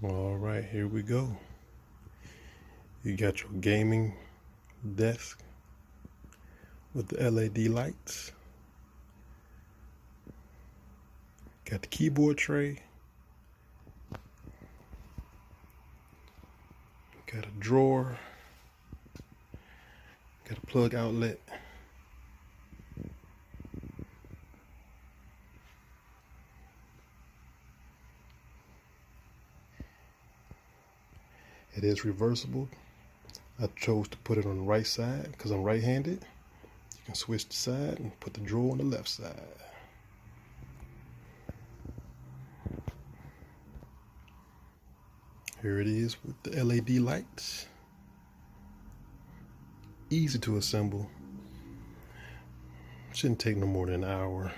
All right, here we go. You got your gaming desk with the LED lights. Got the keyboard tray. Got a drawer. Got a plug outlet. It is reversible. I chose to put it on the right side because I'm right-handed. You can switch the side and put the drawer on the left side. Here it is with the LED lights. Easy to assemble. Shouldn't take no more than an hour.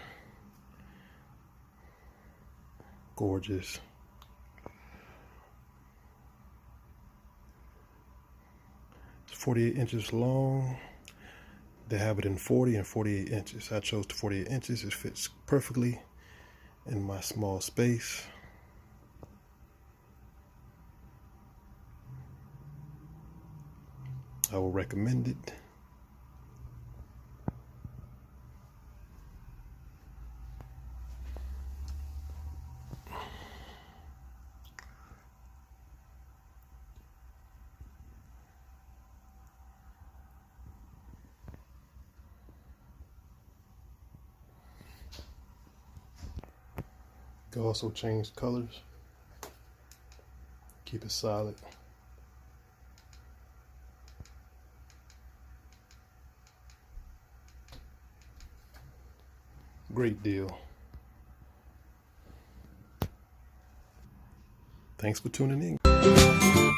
Gorgeous. It's 48 inches long. They have it in 40 and 48 inches. I chose the 48 inches. It fits perfectly in my small space. I will recommend it. You can also change colors. Keep it solid. Great deal. Thanks for tuning in.